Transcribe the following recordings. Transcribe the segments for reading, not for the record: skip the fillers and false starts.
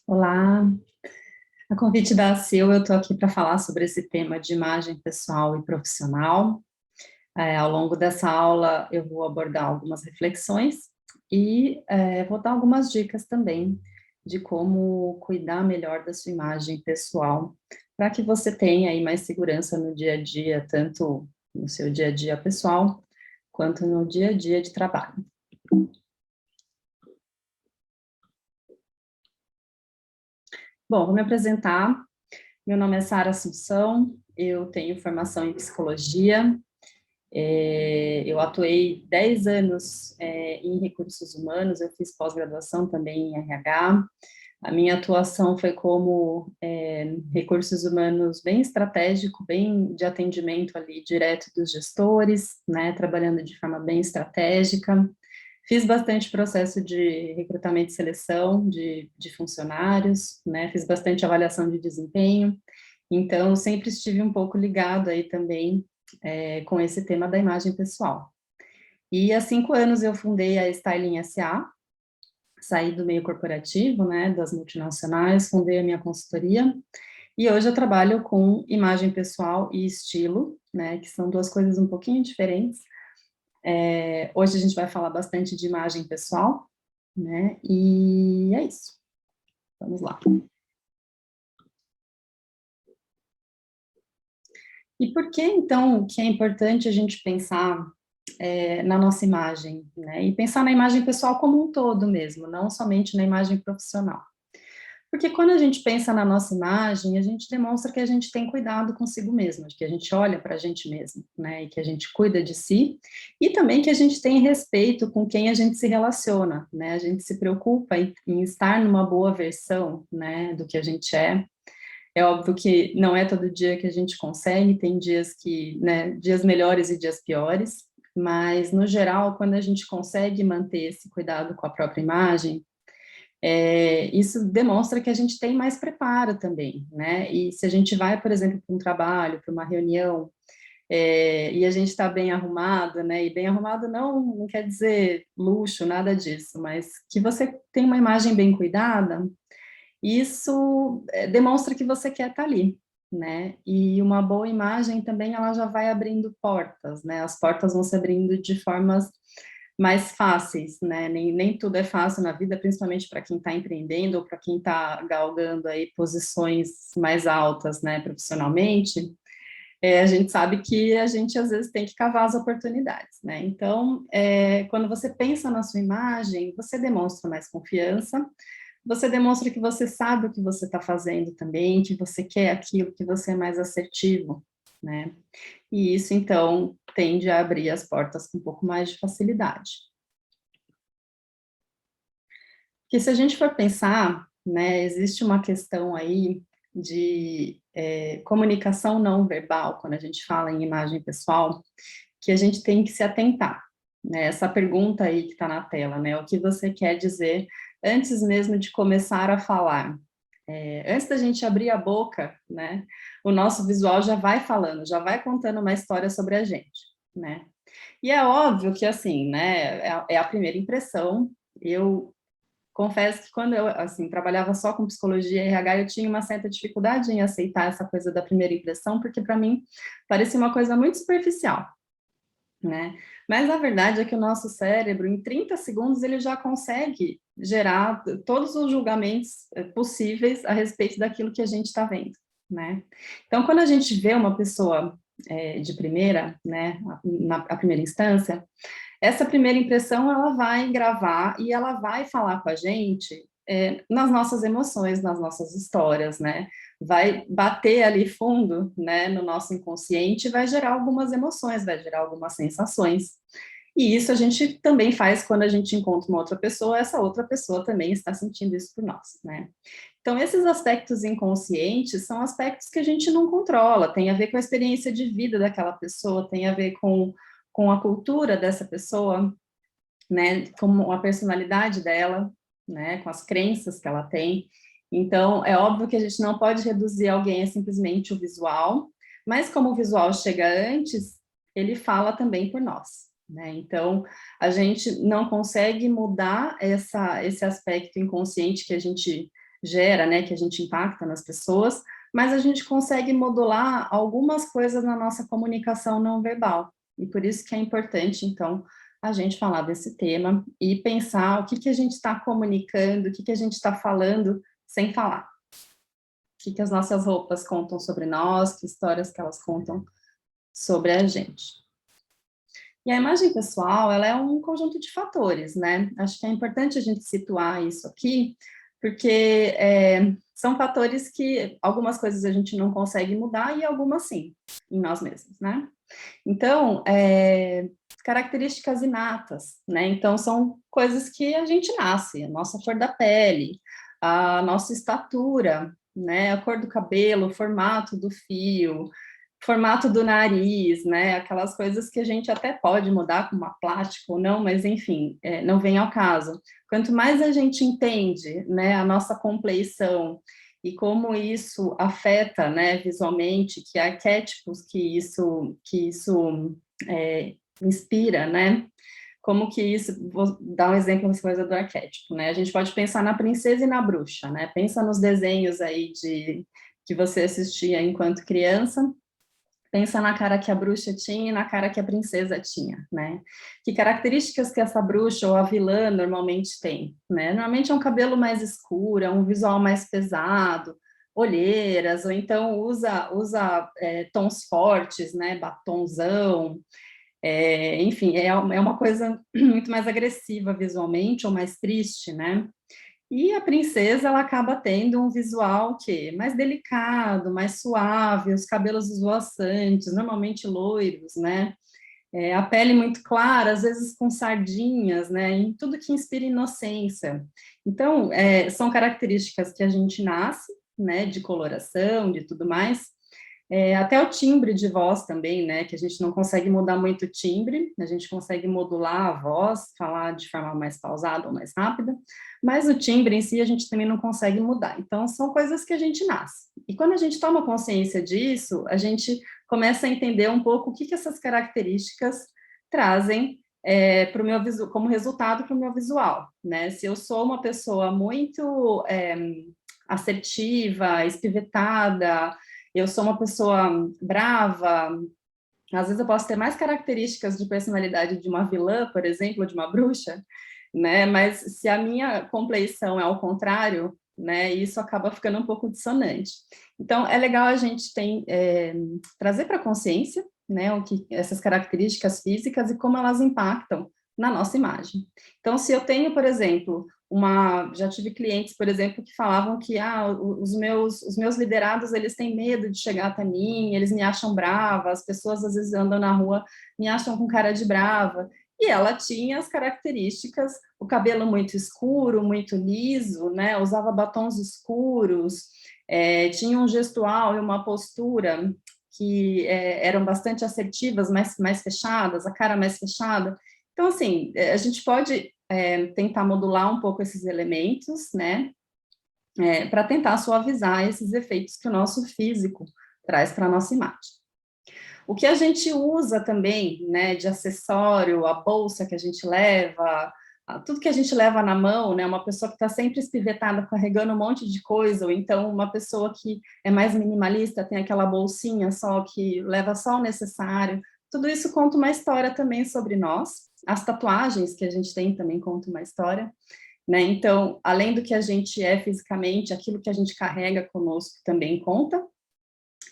Olá, a convite da Sil, eu estou aqui para falar sobre esse tema de imagem pessoal e profissional. Ao longo dessa aula, eu vou abordar algumas reflexões e vou dar algumas dicas também de como cuidar melhor da sua imagem pessoal, para que você tenha aí mais segurança no dia a dia, tanto no seu dia a dia pessoal, quanto no dia a dia de trabalho. Bom, vou me apresentar. Meu nome é Sara Assunção, eu tenho formação em psicologia, eu atuei 10 anos em recursos humanos, eu fiz pós-graduação também em RH. A minha atuação foi como recursos humanos bem estratégico, bem de atendimento ali direto dos gestores, né, trabalhando de forma bem estratégica. Fiz bastante processo de recrutamento e seleção de funcionários, né, fiz bastante avaliação de desempenho, então sempre estive um pouco ligado aí também com esse tema da imagem pessoal. E há 5 anos eu fundei a Styling SA, saí do meio corporativo, né, das multinacionais, fundei a minha consultoria, e hoje eu trabalho com imagem pessoal e estilo, né, que são duas coisas um pouquinho diferentes. Hoje a gente vai falar bastante de imagem pessoal, né, e é isso. Vamos lá. E por que, então, que é importante a gente pensar na nossa imagem, né? E pensar na imagem pessoal como um todo mesmo, não somente na imagem profissional. Porque quando a gente pensa na nossa imagem, a gente demonstra que a gente tem cuidado consigo mesmo, de que a gente olha para a gente mesmo, né? E que a gente cuida de si, e também que a gente tem respeito com quem a gente se relaciona, né? A gente se preocupa em estar numa boa versão, né, do que a gente é. É óbvio que não é todo dia que a gente consegue, tem dias que, né, dias melhores e dias piores, mas no geral, quando a gente consegue manter esse cuidado com a própria imagem, isso demonstra que a gente tem mais preparo também, né? E se a gente vai, por exemplo, para um trabalho, para uma reunião, e a gente está bem arrumado, né? E bem arrumado não quer dizer luxo, nada disso, mas que você tem uma imagem bem cuidada, isso demonstra que você quer estar ali, né? E uma boa imagem também, ela já vai abrindo portas, né? As portas vão se abrindo de formas mais fáceis, né? Nem tudo é fácil na vida, principalmente para quem está empreendendo ou para quem está galgando aí posições mais altas, né, profissionalmente. A gente sabe que a gente às vezes tem que cavar as oportunidades, né? Então, quando você pensa na sua imagem, você demonstra mais confiança, você demonstra que você sabe o que você está fazendo também, que você quer aquilo, que você é mais assertivo, né? E isso, então, tende a abrir as portas com um pouco mais de facilidade. Porque se a gente for pensar, né, existe uma questão aí de comunicação não verbal, quando a gente fala em imagem pessoal, que a gente tem que se atentar, né? Essa pergunta aí que está na tela, né? O que você quer dizer antes mesmo de começar a falar? Antes da gente abrir a boca, né? O nosso visual já vai falando, já vai contando uma história sobre a gente, né? E é óbvio que, assim, né? É a primeira impressão. Eu confesso que quando eu, assim, trabalhava só com psicologia e RH, eu tinha uma certa dificuldade em aceitar essa coisa da primeira impressão, porque para mim parecia uma coisa muito superficial, né? Mas a verdade é que o nosso cérebro, em 30 segundos, ele já consegue gerar todos os julgamentos possíveis a respeito daquilo que a gente está vendo, né? Então, quando a gente vê uma pessoa de primeira, né, a primeira instância, essa primeira impressão, ela vai gravar e ela vai falar com a gente nas nossas emoções, nas nossas histórias, né? Vai bater ali fundo, né, no nosso inconsciente, vai gerar algumas emoções, vai gerar algumas sensações. E isso a gente também faz quando a gente encontra uma outra pessoa, essa outra pessoa também está sentindo isso por nós, né? Então, esses aspectos inconscientes são aspectos que a gente não controla, tem a ver com a experiência de vida daquela pessoa, tem a ver com a cultura dessa pessoa, né, com a personalidade dela, né, com as crenças que ela tem. Então, é óbvio que a gente não pode reduzir alguém a simplesmente o visual, mas como o visual chega antes, ele fala também por nós, né? Então, a gente não consegue mudar esse aspecto inconsciente que a gente gera, né, que a gente impacta nas pessoas, mas a gente consegue modular algumas coisas na nossa comunicação não verbal. E por isso que é importante, então, a gente falar desse tema e pensar o que, que a gente está comunicando, o que, que a gente está falando sem falar. O que, que as nossas roupas contam sobre nós, que histórias que elas contam sobre a gente. E a imagem pessoal, ela é um conjunto de fatores, né? Acho que é importante a gente situar isso aqui, porque são fatores que algumas coisas a gente não consegue mudar e algumas sim, em nós mesmos, né? Então, características inatas, né? Então, são coisas que a gente nasce, a nossa cor da pele, a nossa estatura, né? A cor do cabelo, o formato do fio, formato do nariz, né? Aquelas coisas que a gente até pode mudar com uma plástica ou não, mas enfim, não vem ao caso. Quanto mais a gente entende, né, a nossa compleição e como isso afeta, né, visualmente, que arquétipos que isso inspira, né? Como que isso, vou dar um exemplo dessa coisa do arquétipo, né? A gente pode pensar na princesa e na bruxa, né? Pensa nos desenhos aí que você assistia enquanto criança, pensa na cara que a bruxa tinha e na cara que a princesa tinha, né? Que características que essa bruxa ou a vilã normalmente tem, né? Normalmente é um cabelo mais escuro, um visual mais pesado, olheiras, ou então usa tons fortes, né? Batonzão, enfim, é uma coisa muito mais agressiva visualmente ou mais triste, né? E a princesa, ela acaba tendo um visual que mais delicado, mais suave, os cabelos esvoaçantes, normalmente loiros, né? A pele muito clara, às vezes com sardinhas, né? Em tudo que inspira inocência. Então, são características que a gente nasce, né? De coloração, de tudo mais. Até o timbre de voz também, né? Que a gente não consegue mudar muito o timbre, a gente consegue modular a voz, falar de forma mais pausada ou mais rápida, mas o timbre em si a gente também não consegue mudar. Então, são coisas que a gente nasce. E quando a gente toma consciência disso, a gente começa a entender um pouco o que, que essas características trazem para o meu como resultado para o meu visual, né? Se eu sou uma pessoa muito assertiva, espivetada, eu sou uma pessoa brava, às vezes eu posso ter mais características de personalidade de uma vilã, por exemplo, de uma bruxa, né? Mas se a minha compleição é ao contrário, né? Isso acaba ficando um pouco dissonante. Então, é legal a gente trazer para a consciência, né? Essas características físicas e como elas impactam na nossa imagem. Então, se eu tenho, por exemplo, já tive clientes, por exemplo, que falavam que os meus liderados, eles têm medo de chegar até mim, eles me acham brava, as pessoas às vezes andam na rua, me acham com cara de brava, e ela tinha as características, o cabelo muito escuro, muito liso, né, usava batons escuros, tinha um gestual e uma postura que eram bastante assertivas, mais fechadas, a cara mais fechada. Então, assim, a gente pode tentar modular um pouco esses elementos, né, para tentar suavizar esses efeitos que o nosso físico traz para a nossa imagem. O que a gente usa também, né, de acessório, a bolsa que a gente leva, tudo que a gente leva na mão, né, uma pessoa que está sempre espivetada, carregando um monte de coisa, ou então uma pessoa que é mais minimalista, tem aquela bolsinha só que leva só o necessário, tudo isso conta uma história também sobre nós. As tatuagens que a gente tem também contam uma história, né? Então, além do que a gente é fisicamente, aquilo que a gente carrega conosco também conta,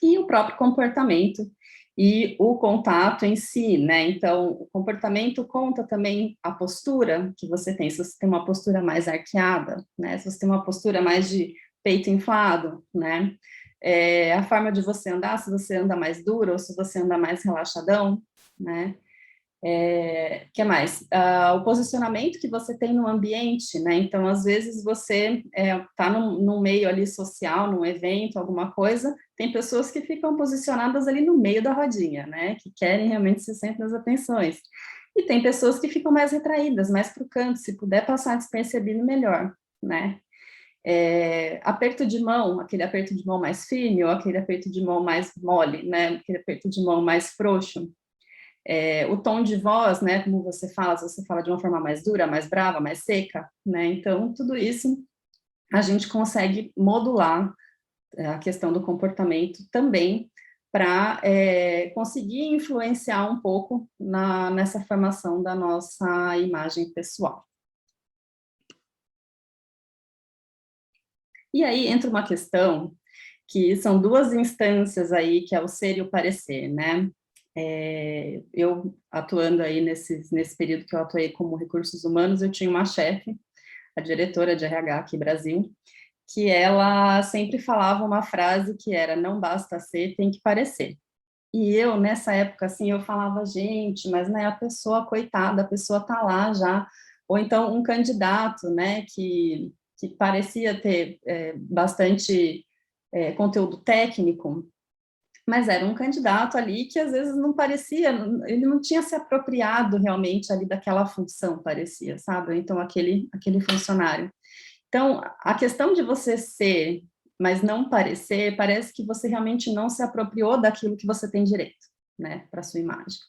e o próprio comportamento e o contato em si, né? Então, o comportamento conta também a postura que você tem. Se você tem uma postura mais arqueada, né? Se você tem uma postura mais de peito inflado, né? A forma de você andar, se você anda mais duro ou se você anda mais relaxadão, né? Que mais? O posicionamento que você tem no ambiente, né? Então, às vezes, você está num meio ali social, num evento, alguma coisa, tem pessoas que ficam posicionadas ali no meio da rodinha, né? Que querem realmente ser sempre as atenções. E tem pessoas que ficam mais retraídas, mais para o canto, se puder passar despercebido, melhor, né? Aperto de mão, aquele aperto de mão mais firme ou aquele aperto de mão mais mole, né? Aquele aperto de mão mais frouxo. O tom de voz, né, como você fala, se você fala de uma forma mais dura, mais brava, mais seca, né, então tudo isso a gente consegue modular a questão do comportamento também para conseguir influenciar um pouco nessa formação da nossa imagem pessoal. E aí entra uma questão que são duas instâncias aí, que é o ser e o parecer, né? Eu atuando aí nesse período que eu atuei como recursos humanos, eu tinha uma chefe, a diretora de RH aqui no Brasil, que ela sempre falava uma frase que era: não basta ser, tem que parecer. E eu, nessa época, assim, eu falava: gente, mas, né, a pessoa, coitada, a pessoa tá lá já, ou então um candidato, né, que parecia ter bastante conteúdo técnico, mas era um candidato ali que às vezes não parecia, ele não tinha se apropriado realmente ali daquela função, parecia, sabe? Então, aquele funcionário. Então, a questão de você ser, mas não parecer, parece que você realmente não se apropriou daquilo que você tem direito, né, para sua imagem.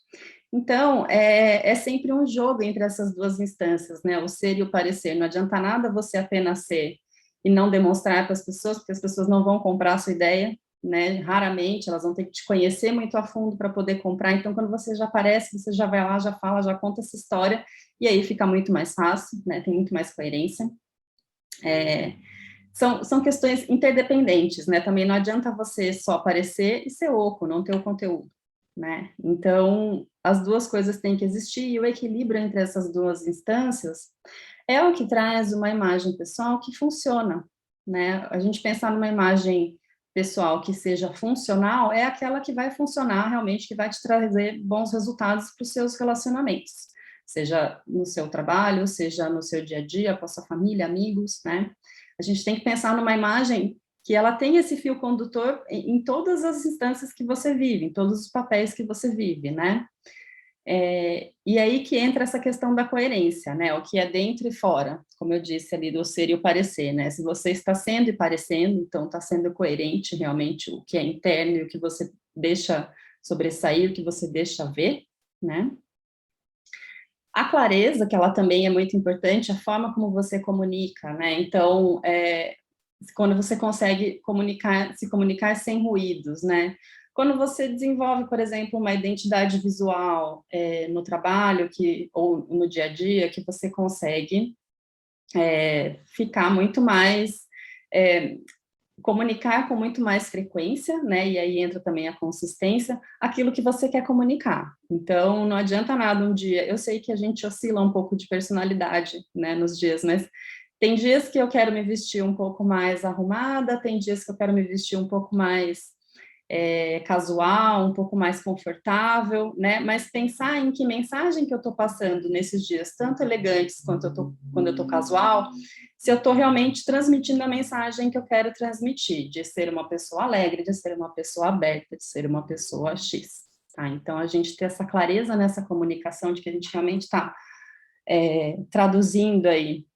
Então, é sempre um jogo entre essas duas instâncias, né, o ser e o parecer. Não adianta nada você apenas ser e não demonstrar para as pessoas, porque as pessoas não vão comprar a sua ideia, né, raramente, elas vão ter que te conhecer muito a fundo para poder comprar. Então, quando você já aparece, você já vai lá, já fala, já conta essa história, e aí fica muito mais fácil, né, tem muito mais coerência. São questões interdependentes, né? Também não adianta você só aparecer e ser oco, não ter o conteúdo, né? Então, as duas coisas têm que existir, e o equilíbrio entre essas duas instâncias é o que traz uma imagem pessoal que funciona, né? A gente pensar numa imagem pessoal que seja funcional é aquela que vai funcionar realmente, que vai te trazer bons resultados para os seus relacionamentos, seja no seu trabalho, seja no seu dia a dia, com a sua família, amigos, né? A gente tem que pensar numa imagem que ela tem esse fio condutor em todas as instâncias que você vive, em todos os papéis que você vive, né? E aí que entra essa questão da coerência, né? O que é dentro e fora, como eu disse ali, do ser e o parecer, né? Se você está sendo e parecendo, então está sendo coerente realmente o que é interno e o que você deixa sobressair, o que você deixa ver, né? A clareza, que ela também é muito importante, a forma como você comunica, né? Então, quando você consegue se comunicar sem ruídos, né? Quando você desenvolve, por exemplo, uma identidade visual no trabalho ou no dia a dia, que você consegue ficar muito mais comunicar com muito mais frequência, né? E aí entra também a consistência, aquilo que você quer comunicar. Então, não adianta nada um dia. Eu sei que a gente oscila um pouco de personalidade, né, nos dias, mas tem dias que eu quero me vestir um pouco mais arrumada, tem dias que eu quero me vestir um pouco mais casual, um pouco mais confortável, né? Mas pensar em que mensagem que eu estou passando nesses dias, tanto elegantes quando eu estou casual, se eu estou realmente transmitindo a mensagem que eu quero transmitir, de ser uma pessoa alegre, de ser uma pessoa aberta, de ser uma pessoa X. Tá? Então, a gente ter essa clareza nessa comunicação de que a gente realmente está traduzindo aí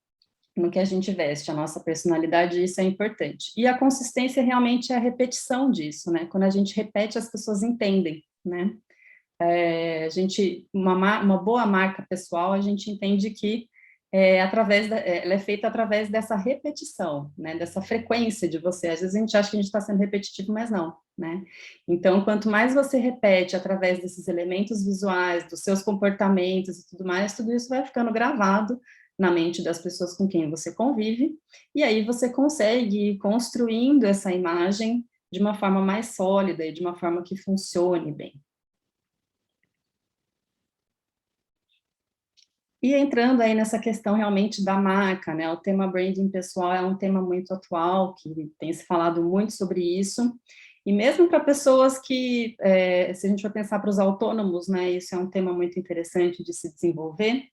no que a gente veste, a nossa personalidade, isso é importante. E a consistência realmente é a repetição disso, né? Quando a gente repete, as pessoas entendem, né? Uma boa marca pessoal, a gente entende que ela é feita através dessa repetição, né? Dessa frequência de você. Às vezes a gente acha que a gente está sendo repetitivo, mas não, né? Então, quanto mais você repete através desses elementos visuais, dos seus comportamentos e tudo mais, tudo isso vai ficando gravado na mente das pessoas com quem você convive, e aí você consegue ir construindo essa imagem de uma forma mais sólida e de uma forma que funcione bem. E entrando aí nessa questão realmente da marca, né, o tema branding pessoal é um tema muito atual, que tem se falado muito sobre isso, e mesmo para pessoas que, se a gente for pensar para os autônomos, né, isso é um tema muito interessante de se desenvolver,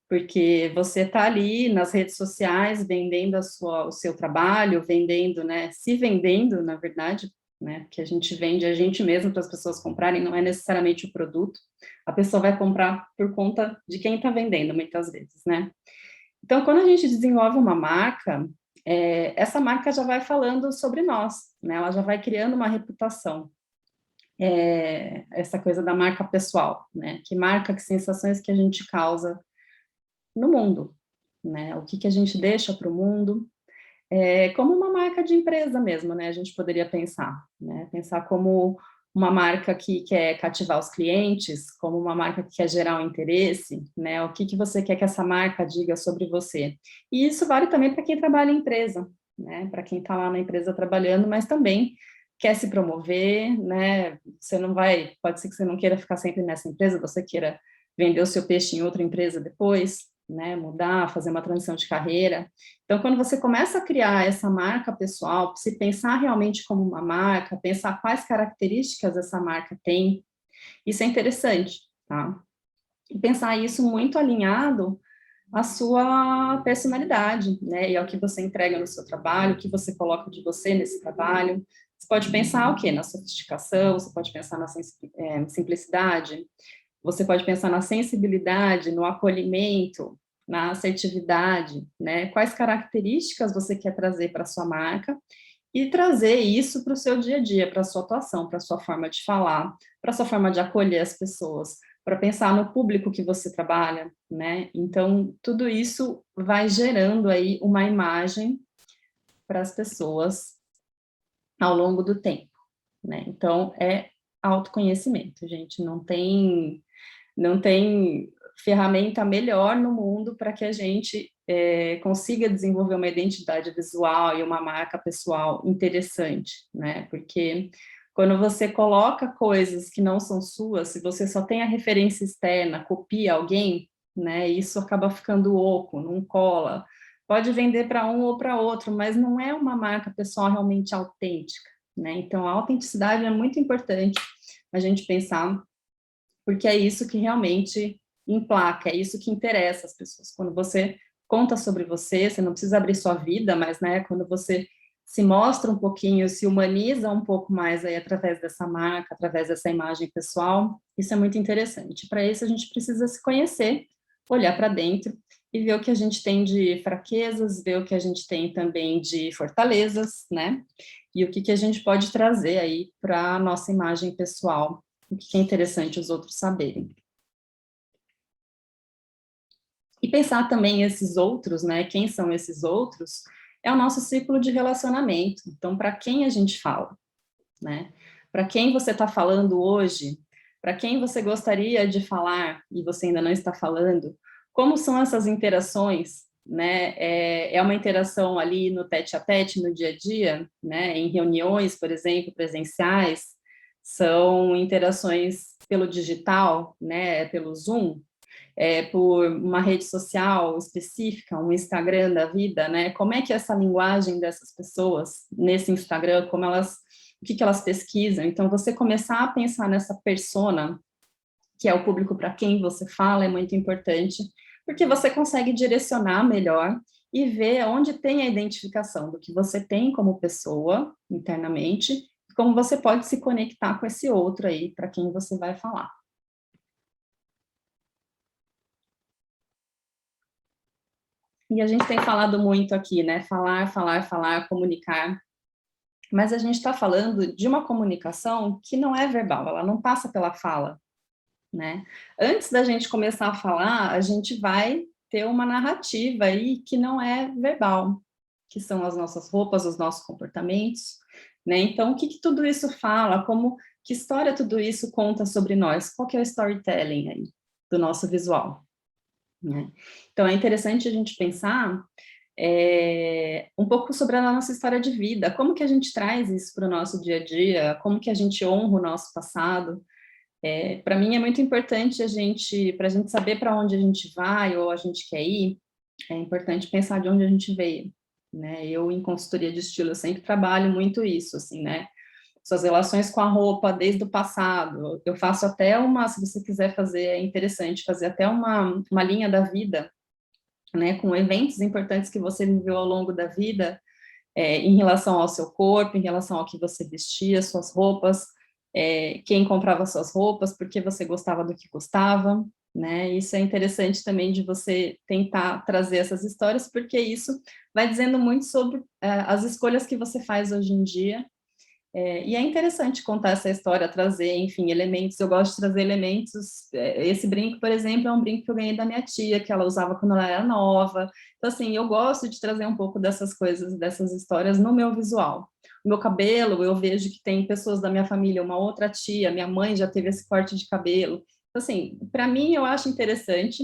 porque você está ali nas redes sociais vendendo o seu trabalho, vendendo, né, se vendendo, na verdade, né, que a gente vende a gente mesmo para as pessoas comprarem, não é necessariamente o produto, a pessoa vai comprar por conta de quem está vendendo, muitas vezes, né. Então, quando a gente desenvolve uma marca, essa marca já vai falando sobre nós, né, ela já vai criando uma reputação. Essa coisa da marca pessoal, né, que marca, que sensações que a gente causa no mundo, né? O que a gente deixa para o mundo. como uma marca de empresa mesmo, né, a gente poderia pensar, né, pensar como uma marca que quer cativar os clientes, como uma marca que quer gerar um interesse, né, o que que você quer que essa marca diga sobre você. E isso vale também para quem trabalha em empresa, né, para quem está lá na empresa trabalhando, mas também quer se promover, né, você não vai, pode ser que você não queira ficar sempre nessa empresa, você queira vender o seu peixe em outra empresa depois, né, mudar, fazer uma transição de carreira. Então, quando você começa a criar essa marca pessoal, se pensar realmente como uma marca, pensar quais características essa marca tem, isso é interessante, tá? E pensar isso muito alinhado à sua personalidade, né, e ao que você entrega no seu trabalho, o que você coloca de você nesse trabalho. Você pode pensar o quê? Na sofisticação, você pode pensar na simplicidade, você pode pensar na sensibilidade, no acolhimento, na assertividade, né? Quais características você quer trazer para a sua marca e trazer isso para o seu dia a dia, para a sua atuação, para a sua forma de falar, para a sua forma de acolher as pessoas, para pensar no público que você trabalha, né? Então, tudo isso vai gerando aí uma imagem para as pessoas ao longo do tempo, né? Então, é autoconhecimento, gente, não tem ferramenta melhor no mundo para que a gente consiga desenvolver uma identidade visual e uma marca pessoal interessante, né? Porque quando você coloca coisas que não são suas, se você só tem a referência externa, copia alguém, né? Isso acaba ficando oco, não cola. Pode vender para um ou para outro, mas não é uma marca pessoal realmente autêntica, né? Então, a autenticidade é muito importante a gente pensar, porque é isso que realmente emplaca, é isso que interessa as pessoas. Quando você conta sobre você, você não precisa abrir sua vida, mas, né, quando você se mostra um pouquinho, se humaniza um pouco mais aí através dessa marca, através dessa imagem pessoal, isso é muito interessante. Para isso, a gente precisa se conhecer, olhar para dentro e ver o que a gente tem de fraquezas, ver o que a gente tem também de fortalezas, né? E o que que a gente pode trazer aí para a nossa imagem pessoal, o que é interessante os outros saberem. E pensar também esses outros, né? Quem são esses outros? É o nosso círculo de relacionamento. Então, para quem a gente fala, né? Para quem você está falando hoje? Para quem você gostaria de falar e você ainda não está falando? Como são essas interações? Né? É uma interação ali no tete-a-tete, no dia a dia, né? Em reuniões, por exemplo, presenciais, são interações pelo digital, né? Pelo Zoom, por uma rede social específica, um Instagram da vida, né? Como é que é essa linguagem dessas pessoas nesse Instagram, como elas, o que que elas pesquisam? Então, você começar a pensar nessa persona, que é o público para quem você fala, é muito importante, porque você consegue direcionar melhor e ver onde tem a identificação do que você tem como pessoa internamente, e como você pode se conectar com esse outro aí, para quem você vai falar. E a gente tem falado muito aqui, né? Falar, falar, falar, comunicar. Mas a gente está falando de uma comunicação que não é verbal, ela não passa pela fala, né? Antes da gente começar a falar, a gente vai ter uma narrativa aí que não é verbal, que são as nossas roupas, os nossos comportamentos, né? Então, o que que tudo isso fala? Como, que história tudo isso conta sobre nós? Qual que é o storytelling aí do nosso visual, né? Então, é interessante a gente pensar um pouco sobre a nossa história de vida, como que a gente traz isso para o nosso dia a dia, como que a gente honra o nosso passado. Para mim é muito importante para a gente saber para onde a gente vai ou a gente quer ir, é importante pensar de onde a gente veio, né? Eu, em consultoria de estilo, eu sempre trabalho muito isso, assim, né? Suas relações com a roupa desde o passado. Eu faço até se você quiser fazer, é interessante fazer até uma linha da vida, né, com eventos importantes que você viveu ao longo da vida, em relação ao seu corpo, em relação ao que você vestia, suas roupas, quem comprava suas roupas, porque você gostava do que gostava, né? Isso é interessante também de você tentar trazer essas histórias, porque isso vai dizendo muito sobre as escolhas que você faz hoje em dia, E é interessante contar essa história, trazer, enfim, elementos. Eu gosto de trazer elementos. Esse brinco, por exemplo, é um brinco que eu ganhei da minha tia, que ela usava quando ela era nova. Então, assim, eu gosto de trazer um pouco dessas coisas, dessas histórias no meu visual. O meu cabelo, eu vejo que tem pessoas da minha família, uma outra tia, minha mãe já teve esse corte de cabelo. Então, assim, para mim, eu acho interessante.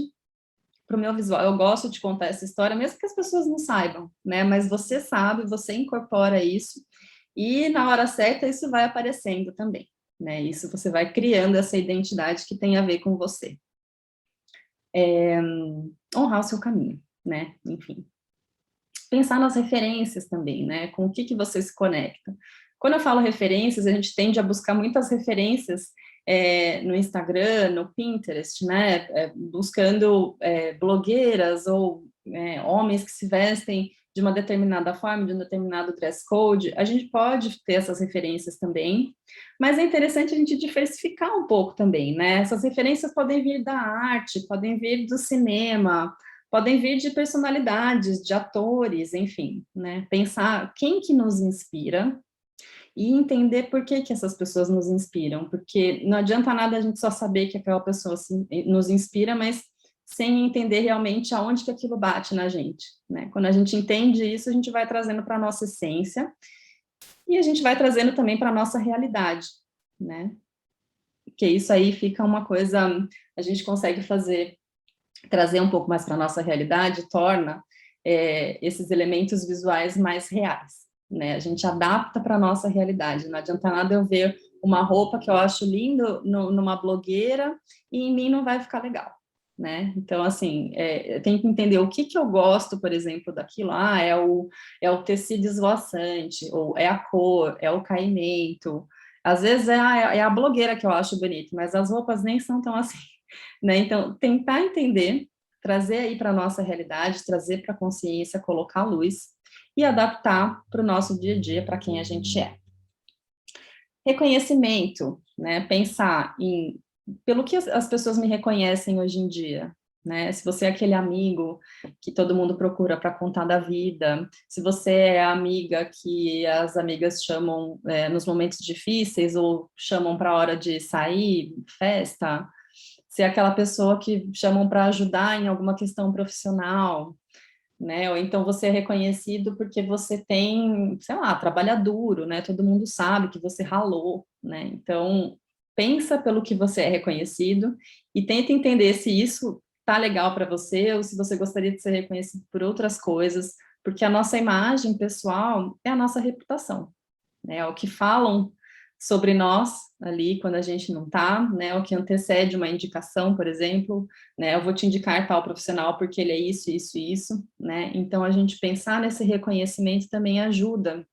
Para o meu visual, eu gosto de contar essa história, mesmo que as pessoas não saibam, né? Mas você sabe, você incorpora isso, e na hora certa isso vai aparecendo também, né? Isso você vai criando essa identidade que tem a ver com você. Honrar o seu caminho, né? Enfim. Pensar nas referências também, né? Com o que você se conecta. Quando eu falo referências, a gente tende a buscar muitas referências no Instagram, no Pinterest, né? Buscando blogueiras ou homens que se vestem de uma determinada forma, de um determinado dress code. A gente pode ter essas referências também, mas é interessante a gente diversificar um pouco também, né? Essas referências podem vir da arte, podem vir do cinema, podem vir de personalidades, de atores, enfim, né? Pensar quem que nos inspira e entender por que que essas pessoas nos inspiram, porque não adianta nada a gente só saber que aquela pessoa nos inspira, mas sem entender realmente aonde que aquilo bate na gente, né? Quando a gente entende isso, a gente vai trazendo para a nossa essência e a gente vai trazendo também para a nossa realidade, né? Porque isso aí fica uma coisa, a gente consegue trazer um pouco mais para a nossa realidade, torna esses elementos visuais mais reais, né? A gente adapta para a nossa realidade, não adianta nada eu ver uma roupa que eu acho lindo numa blogueira e em mim não vai ficar legal, né? Então, assim, eu tenho que entender o que eu gosto, por exemplo, daquilo, é o tecido esvoaçante, ou é a cor, é o caimento, às vezes é a blogueira que eu acho bonito, mas as roupas nem são tão assim, né? Então, tentar entender, trazer aí para a nossa realidade, trazer para a consciência, colocar luz e adaptar para o nosso dia a dia, para quem a gente é. Reconhecimento, né? Pensar pelo que as pessoas me reconhecem hoje em dia, né? Se você é aquele amigo que todo mundo procura para contar da vida, se você é a amiga que as amigas chamam nos momentos difíceis ou chamam para a hora de sair, festa, se é aquela pessoa que chamam para ajudar em alguma questão profissional, né? Ou então você é reconhecido porque você tem, sei lá, trabalha duro, né? Todo mundo sabe que você ralou, né? Então, pensa pelo que você é reconhecido e tenta entender se isso tá legal para você ou se você gostaria de ser reconhecido por outras coisas, porque a nossa imagem pessoal é a nossa reputação, né? É o que falam sobre nós ali quando a gente não está, né? O que antecede uma indicação, por exemplo, né? Eu vou te indicar tal profissional porque ele é isso, isso, isso, né? Então a gente pensar nesse reconhecimento também ajuda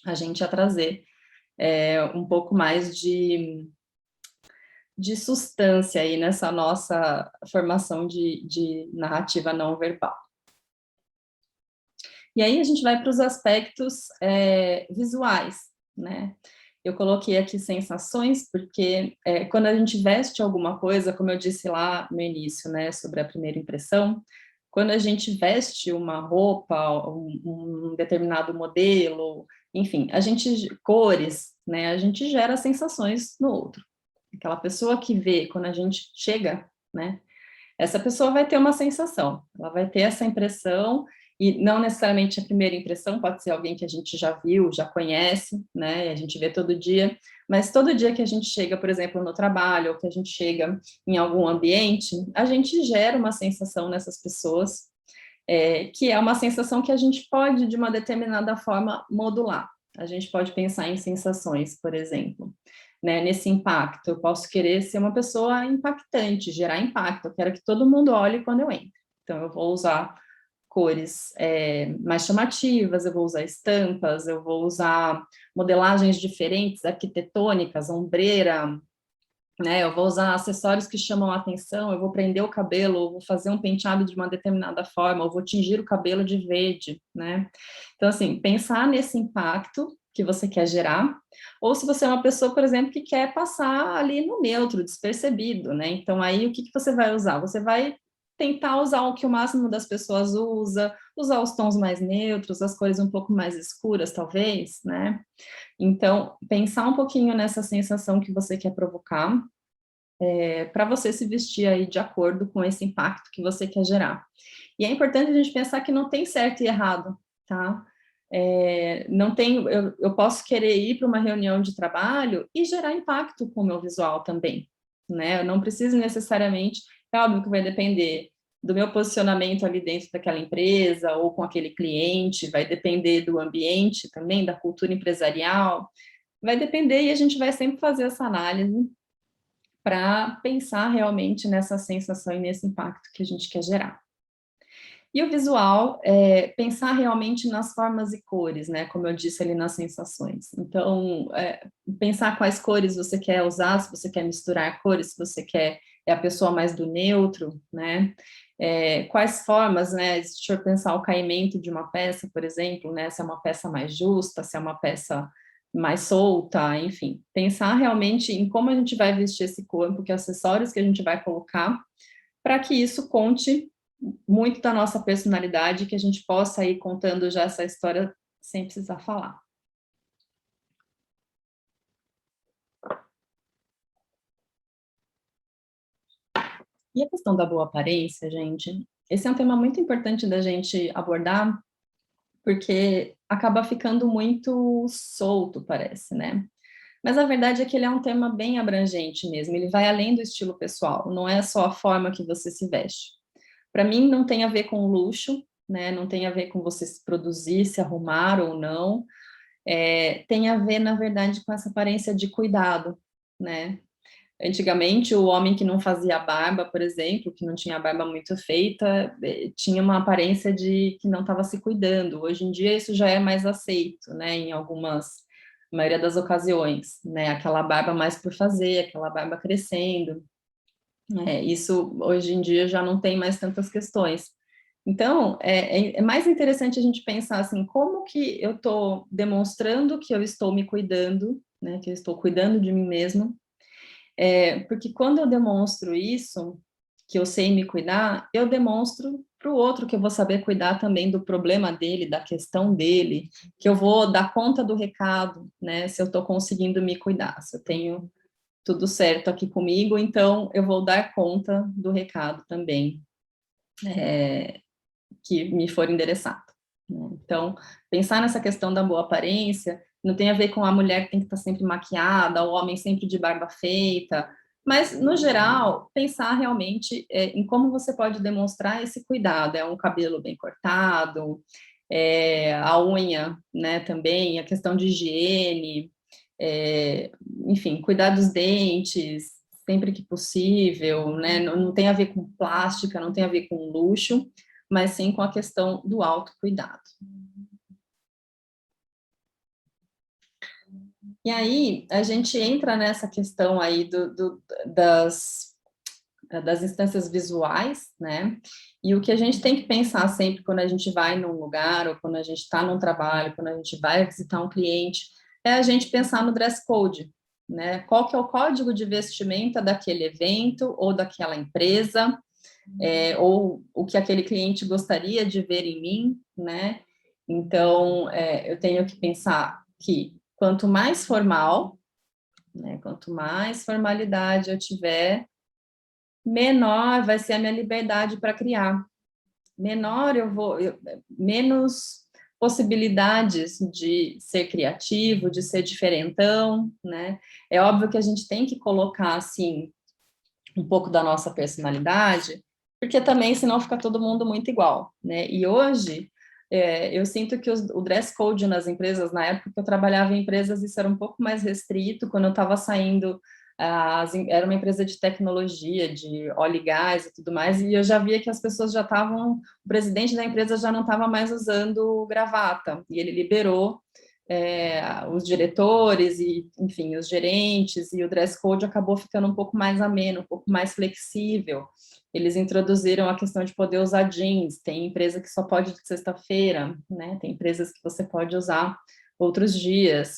a gente a trazer um pouco mais de substância aí nessa nossa formação de narrativa não verbal. E aí a gente vai para os aspectos visuais, né? Eu coloquei aqui sensações, porque quando a gente veste alguma coisa, como eu disse lá no início, né, sobre a primeira impressão, quando a gente veste uma roupa, um determinado modelo, enfim, cores, né, a gente gera sensações no outro. Aquela pessoa que vê, quando a gente chega, né, essa pessoa vai ter uma sensação, ela vai ter essa impressão, e não necessariamente a primeira impressão, pode ser alguém que a gente já viu, já conhece, né, a gente vê todo dia, mas todo dia que a gente chega, por exemplo, no trabalho, ou que a gente chega em algum ambiente, a gente gera uma sensação nessas pessoas, que é uma sensação que a gente pode, de uma determinada forma, modular. A gente pode pensar em sensações, por exemplo, né, nesse impacto. Eu posso querer ser uma pessoa impactante, gerar impacto. Eu quero que todo mundo olhe quando eu entro. Então, eu vou usar cores mais chamativas, eu vou usar estampas, eu vou usar modelagens diferentes, arquitetônicas, ombreira, né? Eu vou usar acessórios que chamam a atenção, eu vou prender o cabelo, eu vou fazer um penteado de uma determinada forma, eu vou tingir o cabelo de verde, né? Então, assim, pensar nesse impacto que você quer gerar, ou se você é uma pessoa, por exemplo, que quer passar ali no neutro, despercebido, né? Então, aí, o que você vai usar? Você vai tentar usar o que o máximo das pessoas usa, usar os tons mais neutros, as cores um pouco mais escuras, talvez, né? Então, pensar um pouquinho nessa sensação que você quer provocar, para você se vestir aí de acordo com esse impacto que você quer gerar. E é importante a gente pensar que não tem certo e errado, tá? Não tem, eu posso querer ir para uma reunião de trabalho e gerar impacto com o meu visual também, né? Eu não preciso necessariamente, é óbvio que vai depender do meu posicionamento ali dentro daquela empresa ou com aquele cliente, vai depender do ambiente também, da cultura empresarial, vai depender e a gente vai sempre fazer essa análise para pensar realmente nessa sensação e nesse impacto que a gente quer gerar. E o visual, pensar realmente nas formas e cores, né, como eu disse ali nas sensações. Então, pensar quais cores você quer usar, se você quer misturar cores, se você quer, é a pessoa mais do neutro, né, quais formas, né, deixa eu pensar o caimento de uma peça, por exemplo, né, se é uma peça mais justa, se é uma peça mais solta, enfim. Pensar realmente em como a gente vai vestir esse corpo, que acessórios que a gente vai colocar, para que isso conte muito da nossa personalidade, que a gente possa ir contando já essa história sem precisar falar. E a questão da boa aparência, gente, esse é um tema muito importante da gente abordar, porque acaba ficando muito solto, parece, né? Mas a verdade é que ele é um tema bem abrangente mesmo, ele vai além do estilo pessoal, não é só a forma que você se veste. Para mim, não tem a ver com luxo, né? Não tem a ver com você se produzir, se arrumar ou não, tem a ver, na verdade, com essa aparência de cuidado, né? Antigamente, o homem que não fazia barba, por exemplo, que não tinha a barba muito feita, tinha uma aparência de que não estava se cuidando. Hoje em dia, isso já é mais aceito, né? Em algumas, maioria das ocasiões, né? Aquela barba mais por fazer, aquela barba crescendo. Isso, hoje em dia, já não tem mais tantas questões. Então, é mais interessante a gente pensar assim, como que eu estou demonstrando que eu estou me cuidando, né, que eu estou cuidando de mim mesma, porque quando eu demonstro isso, que eu sei me cuidar, eu demonstro para o outro que eu vou saber cuidar também do problema dele, da questão dele, que eu vou dar conta do recado, né, se eu estou conseguindo me cuidar, se eu tenho tudo certo aqui comigo, então eu vou dar conta do recado também. Que me for endereçado, né? Então, pensar nessa questão da boa aparência não tem a ver com a mulher que tem que estar sempre maquiada, o homem sempre de barba feita, mas, no geral, pensar realmente em como você pode demonstrar esse cuidado. É um cabelo bem cortado, a unha, né, também, a questão de higiene, enfim, cuidar dos dentes sempre que possível, né, não tem a ver com plástica, não tem a ver com luxo, mas sim com a questão do autocuidado. E aí, a gente entra nessa questão aí das instâncias visuais, né? E o que a gente tem que pensar sempre quando a gente vai num lugar, ou quando a gente está num trabalho, quando a gente vai visitar um cliente, é a gente pensar no dress code, né? Qual que é o código de vestimenta daquele evento ou daquela empresa, ou o que aquele cliente gostaria de ver em mim, né? Então, eu tenho que pensar que quanto mais formal, né, quanto mais formalidade eu tiver, menor vai ser a minha liberdade para criar. Menor menos possibilidades de ser criativo, de ser diferentão, né? É óbvio que a gente tem que colocar, assim, um pouco da nossa personalidade, porque também senão fica todo mundo muito igual, né? E hoje eu sinto que o dress code nas empresas, na época que eu trabalhava em empresas, isso era um pouco mais restrito, quando eu estava saindo, era uma empresa de tecnologia, de óleo e gás e tudo mais, e eu já via que as pessoas já estavam, o presidente da empresa já não estava mais usando gravata, e ele liberou os diretores e, enfim, os gerentes, e o dress code acabou ficando um pouco mais ameno, um pouco mais flexível. Eles introduziram a questão de poder usar jeans, tem empresa que só pode de sexta-feira, né? Tem empresas que você pode usar outros dias.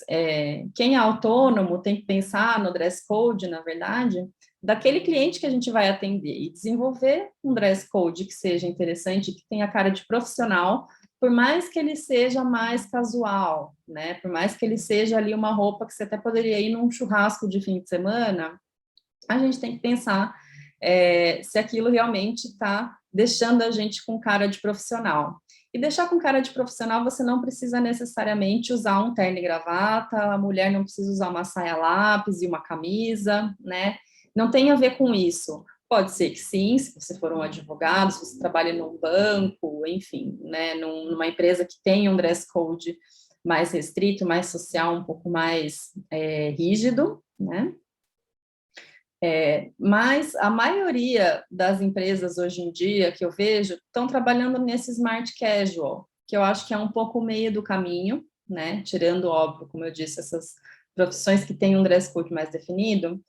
Quem é autônomo tem que pensar no dress code, na verdade, daquele cliente que a gente vai atender e desenvolver um dress code que seja interessante, que tenha cara de profissional, por mais que ele seja mais casual, né? Por mais que ele seja ali uma roupa que você até poderia ir num churrasco de fim de semana, a gente tem que pensar se aquilo realmente está deixando a gente com cara de profissional. E deixar com cara de profissional, você não precisa necessariamente usar um terno e gravata, a mulher não precisa usar uma saia lápis e uma camisa, né? Não tem a ver com isso. Pode ser que sim, se você for um advogado, se você trabalha num banco, enfim, né, numa empresa que tem um dress code mais restrito, mais social, um pouco mais rígido, né? Mas a maioria das empresas hoje em dia que eu vejo estão trabalhando nesse smart casual, que eu acho que é um pouco o meio do caminho, né? Tirando, óbvio, como eu disse, essas profissões que têm um dress code mais definido.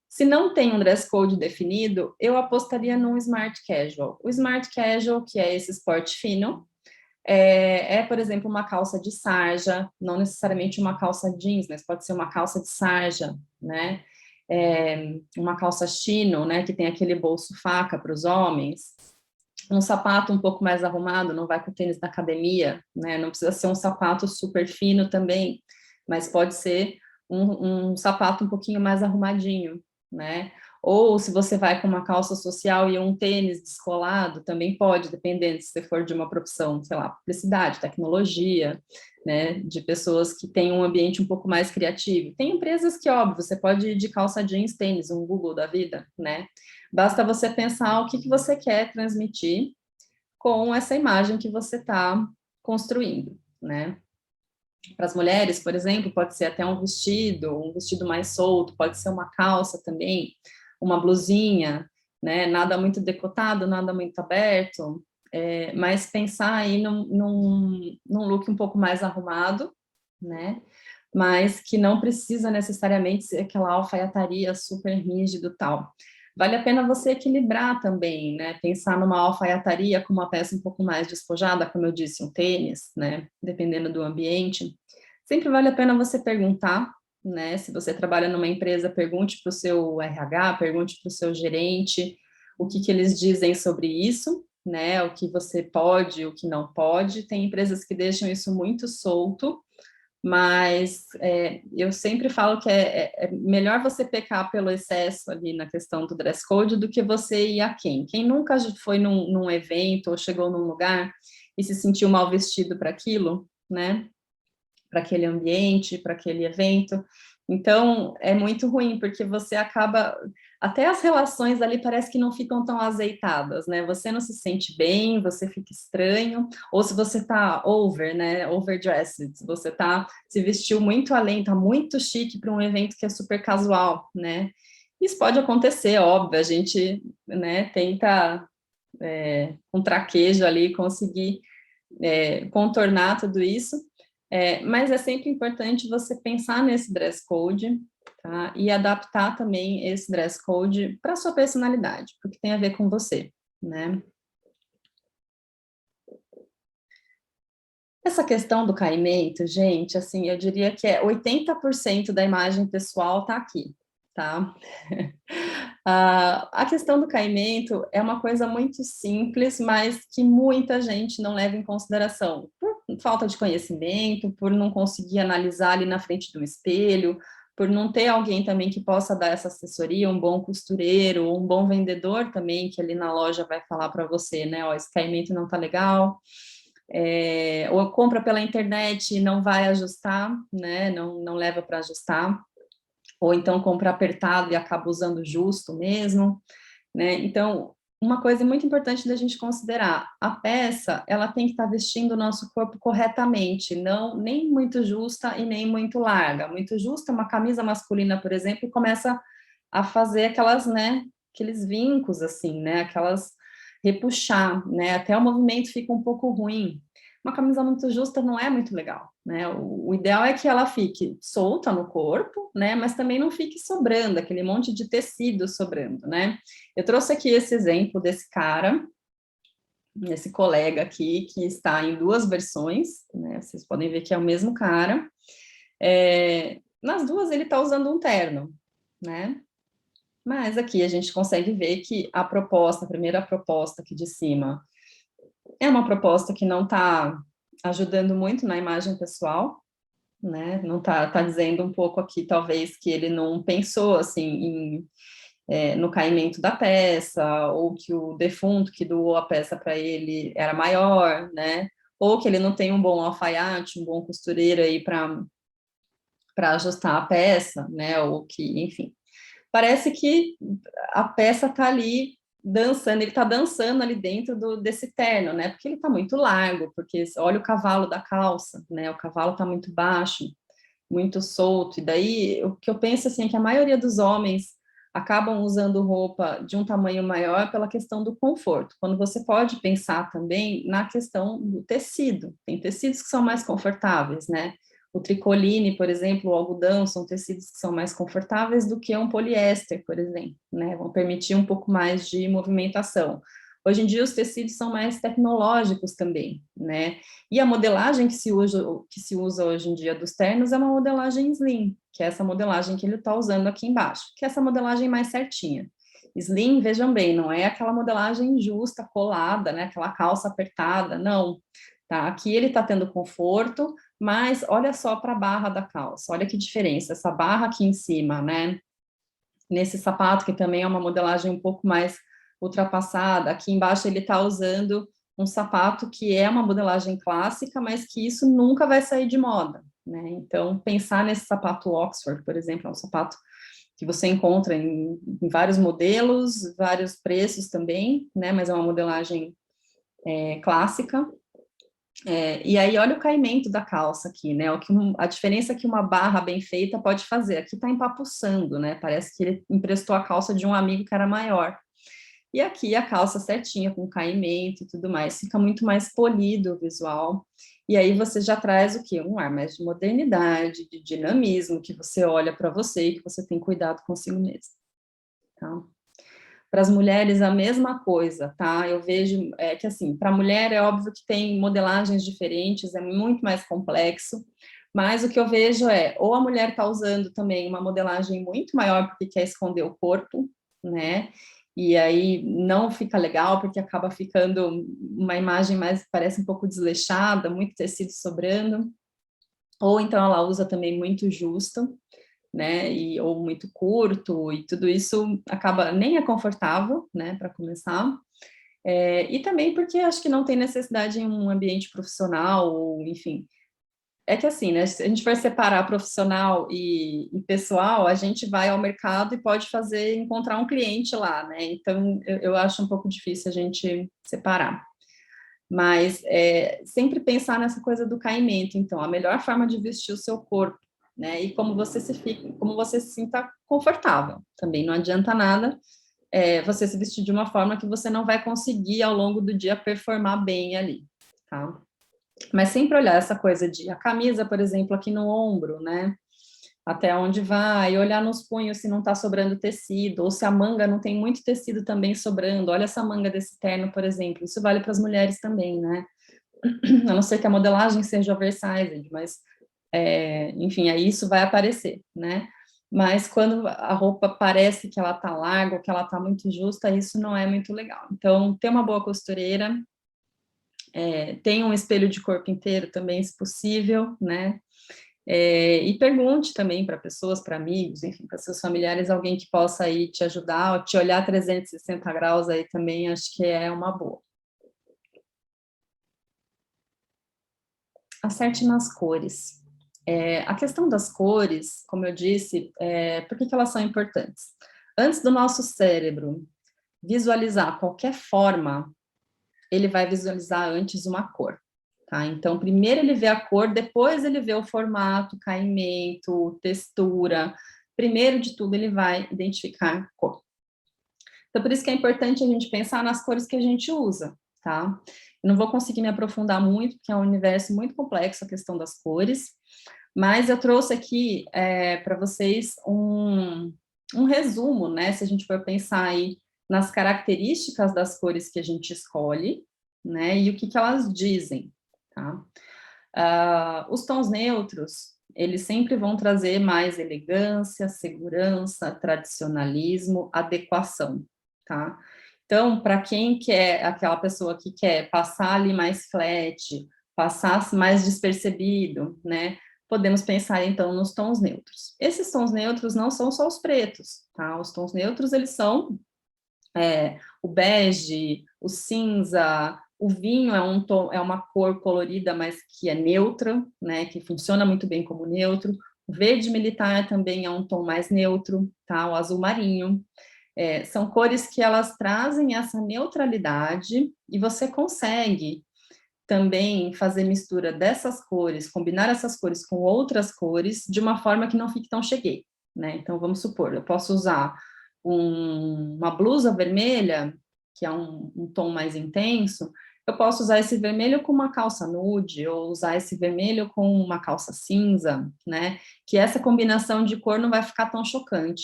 Se não tem um dress code definido, eu apostaria num smart casual. O smart casual, que é esse esporte fino, por exemplo, uma calça de sarja, não necessariamente uma calça jeans, mas pode ser uma calça de sarja, né? Uma calça chino, né, que tem aquele bolso faca para os homens, um sapato um pouco mais arrumado, não vai com o tênis da academia, né, não precisa ser um sapato super fino também, mas pode ser um sapato um pouquinho mais arrumadinho, né, ou se você vai com uma calça social e um tênis descolado, também pode, dependendo se você for de uma profissão, sei lá, publicidade, tecnologia, né, de pessoas que têm um ambiente um pouco mais criativo. Tem empresas que, óbvio, você pode ir de calça jeans, tênis, um Google da vida, né? Basta você pensar o que você quer transmitir com essa imagem que você está construindo, né? Para as mulheres, por exemplo, pode ser até um vestido mais solto, pode ser uma calça também, uma blusinha, né? Nada muito decotado, nada muito aberto, mas pensar aí num look um pouco mais arrumado, né? Mas que não precisa necessariamente ser aquela alfaiataria super rígido tal. Vale a pena você equilibrar também, né? Pensar numa alfaiataria com uma peça um pouco mais despojada, como eu disse, um tênis, né? Dependendo do ambiente. Sempre vale a pena você perguntar, né? Se você trabalha numa empresa, pergunte para o seu RH, pergunte para o seu gerente o que eles dizem sobre isso, né? O que você pode, o que não pode. Tem empresas que deixam isso muito solto, mas eu sempre falo que é melhor você pecar pelo excesso ali na questão do dress code do que você ir a quem. Quem nunca foi num evento ou chegou num lugar e se sentiu mal vestido para aquilo, né? Para aquele ambiente, para aquele evento. Então, é muito ruim, porque você acaba... Até as relações ali parece que não ficam tão azeitadas, né? Você não se sente bem, você fica estranho, ou se você tá né? Overdressed, se você se vestiu muito além, tá muito chique para um evento que é super casual, né? Isso pode acontecer, óbvio, a gente, né, tenta, com traquejo ali, conseguir contornar tudo isso, mas é sempre importante você pensar nesse dress code, tá? E adaptar também esse dress code para a sua personalidade, porque tem a ver com você, né? Essa questão do caimento, gente, assim, eu diria que 80% da imagem pessoal tá aqui, tá? A questão do caimento é uma coisa muito simples, mas que muita gente não leva em consideração, por falta de conhecimento, por não conseguir analisar ali na frente do espelho, por não ter alguém também que possa dar essa assessoria, um bom costureiro, um bom vendedor também, que ali na loja vai falar para você, né, ó, esse caimento não tá legal, ou compra pela internet e não vai ajustar, né, não leva para ajustar, ou então compra apertado e acaba usando justo mesmo, né? Então, uma coisa muito importante da gente considerar, a peça, ela tem que estar vestindo o nosso corpo corretamente, não nem muito justa e nem muito larga. Muito justa, uma camisa masculina, por exemplo, começa a fazer aquelas, né, aqueles vincos, assim, né, aquelas repuxar, né, até o movimento fica um pouco ruim. Uma camisa muito justa não é muito legal, né, o ideal é que ela fique solta no corpo, né, mas também não fique sobrando, aquele monte de tecido sobrando, né. Eu trouxe aqui esse exemplo desse cara, esse colega aqui, que está em duas versões, né, vocês podem ver que é o mesmo cara, nas duas ele está usando um terno, né, Mas aqui a gente consegue ver que a proposta, a primeira proposta aqui de cima, é uma proposta que não está ajudando muito na imagem pessoal, né? Não tá dizendo um pouco aqui, talvez, que ele não pensou, assim, no caimento da peça, ou que o defunto que doou a peça para ele era maior, né? Ou que ele não tem um bom alfaiate, um bom costureiro aí para ajustar a peça, né? Ou que, enfim. Parece que a peça está ali dançando, ele está dançando ali dentro desse terno, né? Porque ele está muito largo, porque olha o cavalo da calça, né? O cavalo está muito baixo, muito solto, e daí o que eu penso assim é que a maioria dos homens acabam usando roupa de um tamanho maior pela questão do conforto, quando você pode pensar também na questão do tecido, tem tecidos que são mais confortáveis, né? O tricoline, por exemplo, o algodão, são tecidos que são mais confortáveis do que um poliéster, por exemplo, né? Vão permitir um pouco mais de movimentação. Hoje em dia, os tecidos são mais tecnológicos também, né? E a modelagem que se usa hoje em dia dos ternos é uma modelagem slim, que é essa modelagem que ele está usando aqui embaixo, que é essa modelagem mais certinha. Slim, vejam bem, não é aquela modelagem justa, colada, né? Aquela calça apertada, não. Tá? Aqui ele está tendo conforto, mas olha só para a barra da calça, olha que diferença, essa barra aqui em cima, né? Nesse sapato, que também é uma modelagem um pouco mais ultrapassada, aqui embaixo ele está usando um sapato que é uma modelagem clássica, mas que isso nunca vai sair de moda, né? Então, pensar nesse sapato Oxford, por exemplo, é um sapato que você encontra em vários modelos, vários preços também, né? Mas é uma modelagem clássica. E aí, olha o caimento da calça aqui, né? A diferença que uma barra bem feita pode fazer. Aqui tá empapuçando, né? Parece que ele emprestou a calça de um amigo que era maior. E aqui a calça certinha, com caimento e tudo mais. Fica muito mais polido o visual. E aí você já traz o quê? Um ar mais de modernidade, de dinamismo, que você olha para você e que você tem cuidado consigo mesmo. Tá? Para as mulheres, a mesma coisa, tá? Eu vejo que, assim, para a mulher é óbvio que tem modelagens diferentes, é muito mais complexo, mas o que eu vejo ou a mulher está usando também uma modelagem muito maior porque quer esconder o corpo, né? E aí não fica legal porque acaba ficando uma imagem mais, parece um pouco desleixada, muito tecido sobrando, ou então ela usa também muito justo, né, ou muito curto, e tudo isso acaba, nem é confortável, né, para começar, e também porque acho que não tem necessidade em um ambiente profissional, ou enfim, é que assim, né, se a gente for separar profissional e pessoal, a gente vai ao mercado e pode encontrar um cliente lá, né, então eu acho um pouco difícil a gente separar. Mas sempre pensar nessa coisa do caimento, então, a melhor forma de vestir o seu corpo, né? E como você se sinta confortável. Também não adianta nada você se vestir de uma forma que você não vai conseguir ao longo do dia performar bem ali, tá? Mas sempre olhar essa coisa de a camisa, por exemplo, aqui no ombro, né? Até onde vai, olhar nos punhos se não está sobrando tecido, ou se a manga não tem muito tecido também sobrando. Olha essa manga desse terno, por exemplo. Isso vale para as mulheres também, né? A não ser que a modelagem seja oversized, mas, enfim, aí isso vai aparecer, né? Mas quando a roupa parece que ela tá larga, ou que ela tá muito justa, isso não é muito legal. Então, ter uma boa costureira, tem um espelho de corpo inteiro também, se possível, né? E pergunte também para pessoas, para amigos, enfim, para seus familiares, alguém que possa aí te ajudar, ou te olhar 360 graus aí também, acho que é uma boa. Acerte nas cores. A questão das cores, como eu disse, por que elas são importantes? Antes do nosso cérebro visualizar qualquer forma, ele vai visualizar antes uma cor. Tá? Então, primeiro ele vê a cor, depois ele vê o formato, caimento, textura. Primeiro de tudo, ele vai identificar a cor. Então, por isso que é importante a gente pensar nas cores que a gente usa, tá? Eu não vou conseguir me aprofundar muito, porque é um universo muito complexo a questão das cores, mas eu trouxe aqui para vocês um resumo, né? Se a gente for pensar aí nas características das cores que a gente escolhe, né? E o que elas dizem, tá? Os tons neutros, eles sempre vão trazer mais elegância, segurança, tradicionalismo, adequação, tá? Então, para quem quer, aquela pessoa que quer passar ali mais flat, passar mais despercebido, né? Podemos pensar, então, nos tons neutros. Esses tons neutros não são só os pretos, tá? Os tons neutros, eles são o bege, o cinza, o vinho é um tom, é uma cor colorida, mas que é neutra, né, que funciona muito bem como neutro. O verde militar também é um tom mais neutro, tá? O azul marinho. São cores que elas trazem essa neutralidade e você consegue também fazer mistura dessas cores, combinar essas cores com outras cores de uma forma que não fique tão cheguei, né? Então, vamos supor, eu posso usar uma blusa vermelha, que é um tom mais intenso, eu posso usar esse vermelho com uma calça nude, ou usar esse vermelho com uma calça cinza, né? Que essa combinação de cor não vai ficar tão chocante.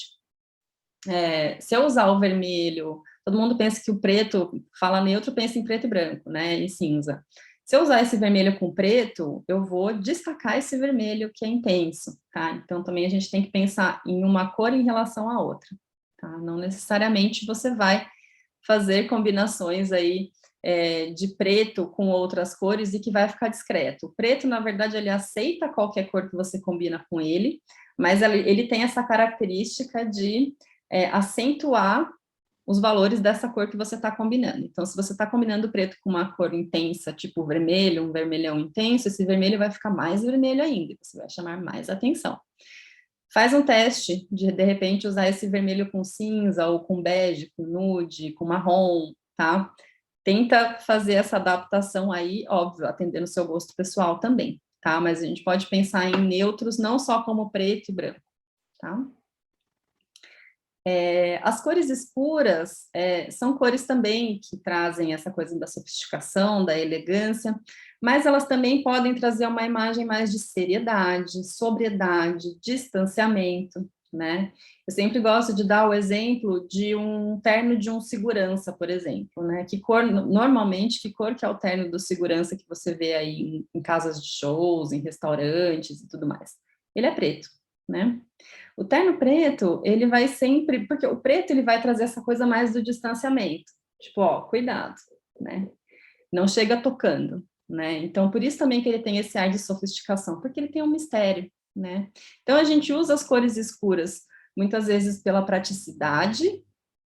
Se eu usar o vermelho, todo mundo pensa que o preto, fala neutro, pensa em preto e branco, né? E cinza. Se eu usar esse vermelho com preto, eu vou destacar esse vermelho que é intenso, tá? Então, também a gente tem que pensar em uma cor em relação à outra, tá? Não necessariamente você vai fazer combinações aí de preto com outras cores e que vai ficar discreto. O preto, na verdade, ele aceita qualquer cor que você combina com ele, mas ele tem essa característica de acentuar os valores dessa cor que você está combinando. Então, se você está combinando preto com uma cor intensa, tipo vermelho, um vermelhão intenso, esse vermelho vai ficar mais vermelho ainda, você vai chamar mais atenção. Faz um teste de repente, usar esse vermelho com cinza, ou com bege, com nude, com marrom, tá? Tenta fazer essa adaptação aí, óbvio, atendendo o seu gosto pessoal também, tá? Mas a gente pode pensar em neutros não só como preto e branco, tá? As cores escuras são cores também que trazem essa coisa da sofisticação, da elegância, mas elas também podem trazer uma imagem mais de seriedade, sobriedade, distanciamento, né? Eu sempre gosto de dar o exemplo de um terno de um segurança, por exemplo, né? Que cor, normalmente, que cor que é o terno do segurança que você vê aí em casas de shows, em restaurantes e tudo mais? Ele é preto, né? O terno preto, ele vai sempre, porque o preto ele vai trazer essa coisa mais do distanciamento, tipo, ó, cuidado, né? Não chega tocando, né? Então, por isso também que ele tem esse ar de sofisticação, porque ele tem um mistério, né? Então, a gente usa as cores escuras, muitas vezes pela praticidade,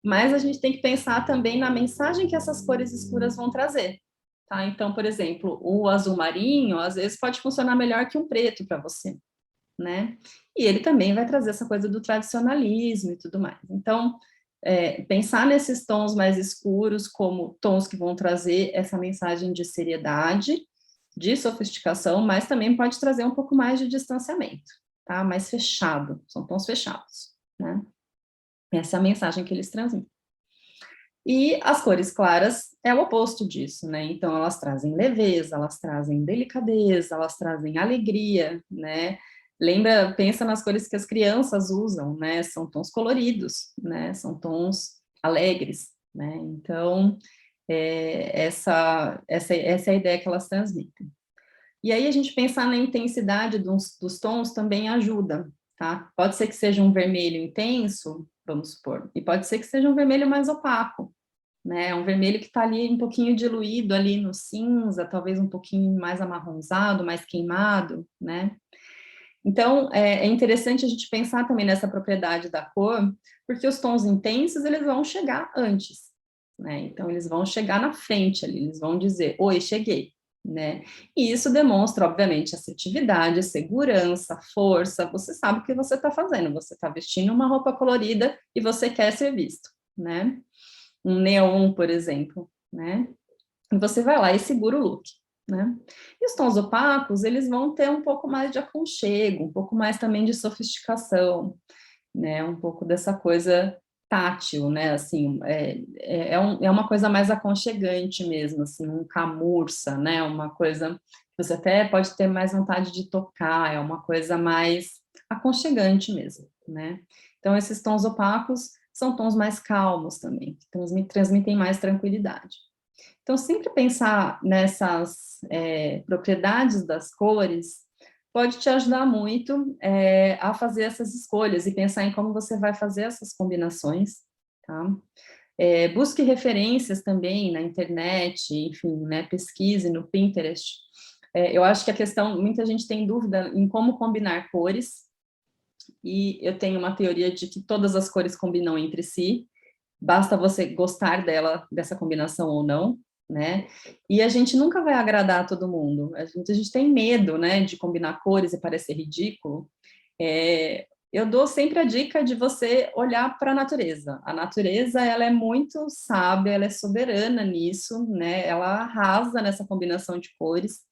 mas a gente tem que pensar também na mensagem que essas cores escuras vão trazer, tá? Então, por exemplo, o azul marinho, às vezes, pode funcionar melhor que um preto para você, né? E ele também vai trazer essa coisa do tradicionalismo e tudo mais. Então, pensar nesses tons mais escuros como tons que vão trazer essa mensagem de seriedade, de sofisticação, mas também pode trazer um pouco mais de distanciamento, tá? Mais fechado, são tons fechados, né? Essa é a mensagem que eles transmitem. E as cores claras é o oposto disso, né? Então, elas trazem leveza, elas trazem delicadeza, elas trazem alegria, né? Lembra, pensa nas cores que as crianças usam, né? São tons coloridos, né? São tons alegres, né? Então, essa é a ideia que elas transmitem. E aí, a gente pensar na intensidade dos tons também ajuda, tá? Pode ser que seja um vermelho intenso, vamos supor, e pode ser que seja um vermelho mais opaco, né? Um vermelho que está ali um pouquinho diluído ali no cinza, talvez um pouquinho mais amarronzado, mais queimado, né? Então, é interessante a gente pensar também nessa propriedade da cor, porque os tons intensos, eles vão chegar antes, né? Então, eles vão chegar na frente ali, eles vão dizer, oi, cheguei, né? E isso demonstra, obviamente, assertividade, segurança, força, você sabe o que você está fazendo, você está vestindo uma roupa colorida e você quer ser visto, né? Um neon, por exemplo, né? E você vai lá e segura o look, né? E os tons opacos, eles vão ter um pouco mais de aconchego, um pouco mais também de sofisticação, né? Um pouco dessa coisa tátil, né? Assim, é uma coisa mais aconchegante mesmo, assim, um camurça, né? Uma coisa que você até pode ter mais vontade de tocar, é uma coisa mais aconchegante mesmo, né? Então, esses tons opacos são tons mais calmos também, que transmitem mais tranquilidade. Então, sempre pensar nessas propriedades das cores pode te ajudar muito a fazer essas escolhas e pensar em como você vai fazer essas combinações, tá? Busque referências também na internet, enfim, né, pesquise no Pinterest. Eu acho que a questão, muita gente tem dúvida em como combinar cores, e eu tenho uma teoria de que todas as cores combinam entre si, basta você gostar dessa combinação ou não, né? E a gente nunca vai agradar todo mundo. A gente tem medo, né, de combinar cores e parecer ridículo. Eu dou sempre a dica de você olhar para a natureza. A natureza, ela é muito sábia, ela é soberana nisso, né? Ela arrasa nessa combinação de cores.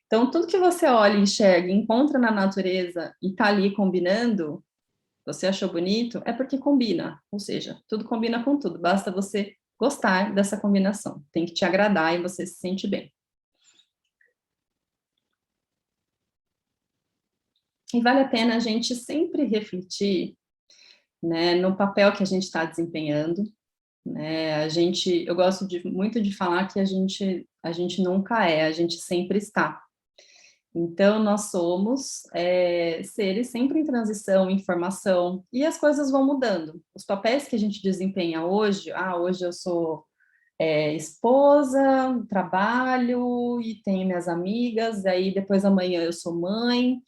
Então, tudo que você olha, enxerga, encontra na natureza e está ali combinando, você achou bonito, é porque combina, ou seja, tudo combina com tudo, basta você gostar dessa combinação, tem que te agradar e você se sente bem. E vale a pena a gente sempre refletir, né, no papel que a gente está desempenhando, né, eu gosto muito de falar que a gente nunca é, a gente sempre está. Então, nós somos seres sempre em transição, em formação, e as coisas vão mudando. Os papéis que a gente desempenha hoje, hoje eu sou esposa, trabalho e tenho minhas amigas, aí depois amanhã eu sou mãe,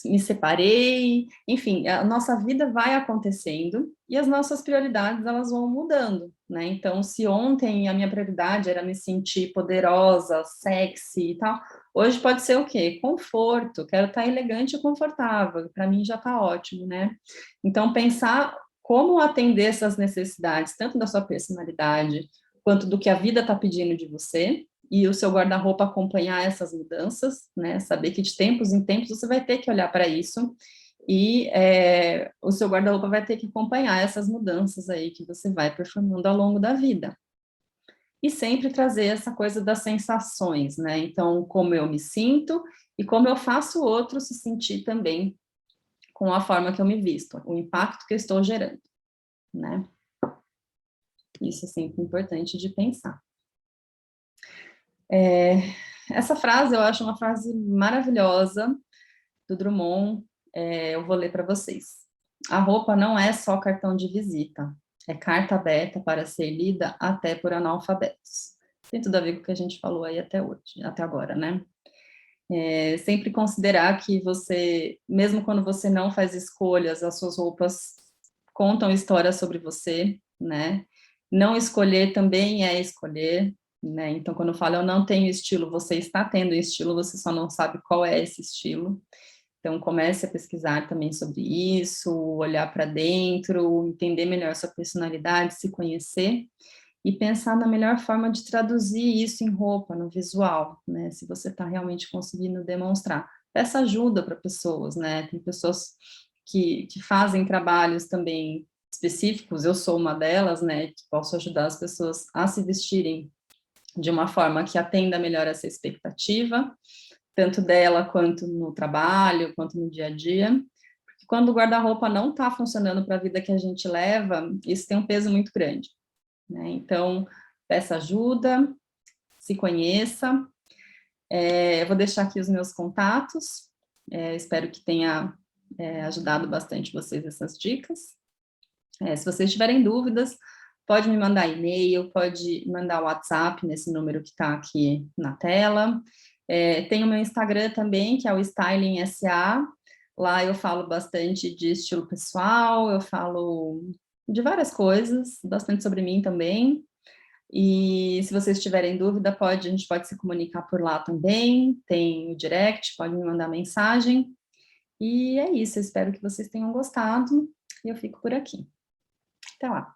me separei, enfim, a nossa vida vai acontecendo e as nossas prioridades elas vão mudando, né? Então, se ontem a minha prioridade era me sentir poderosa, sexy e tal, hoje pode ser o quê? Conforto, quero estar elegante e confortável, para mim já está ótimo, né? Então, pensar como atender essas necessidades, tanto da sua personalidade, quanto do que a vida está pedindo de você, e o seu guarda-roupa acompanhar essas mudanças, né? Saber que de tempos em tempos você vai ter que olhar para isso, e o seu guarda-roupa vai ter que acompanhar essas mudanças aí que você vai performando ao longo da vida. E sempre trazer essa coisa das sensações, né? Então, como eu me sinto e como eu faço o outro se sentir também com a forma que eu me visto, o impacto que eu estou gerando, né? Isso é sempre importante de pensar. Essa frase, eu acho uma frase maravilhosa, do Drummond, eu vou ler para vocês. A roupa não é só cartão de visita, é carta aberta para ser lida até por analfabetos. Tem tudo a ver com o que a gente falou aí até hoje, até agora, né? Sempre considerar que você, mesmo quando você não faz escolhas, as suas roupas contam histórias sobre você, né? Não escolher também é escolher, né? Então, quando eu falo eu não tenho estilo, você está tendo estilo, você só não sabe qual é esse estilo. Então, comece a pesquisar também sobre isso, olhar para dentro, entender melhor sua personalidade, se conhecer e pensar na melhor forma de traduzir isso em roupa, no visual, né? Se você está realmente conseguindo demonstrar. Peça ajuda para pessoas, né? Tem pessoas que fazem trabalhos também específicos, eu sou uma delas, né? Que posso ajudar as pessoas a se vestirem de uma forma que atenda melhor essa expectativa, tanto dela quanto no trabalho, quanto no dia a dia. Porque quando o guarda-roupa não está funcionando para a vida que a gente leva, isso tem um peso muito grande, né? Então, peça ajuda, se conheça. Eu vou deixar aqui os meus contatos. Espero que tenha ajudado bastante vocês essas dicas. Se vocês tiverem dúvidas, pode me mandar e-mail, pode mandar WhatsApp nesse número que está aqui na tela. Tem o meu Instagram também, que é o Styling SA. Lá eu falo bastante de estilo pessoal, eu falo de várias coisas, bastante sobre mim também. E se vocês tiverem dúvida, a gente pode se comunicar por lá também. Tem o direct, pode me mandar mensagem. E é isso, eu espero que vocês tenham gostado. E eu fico por aqui. Até lá.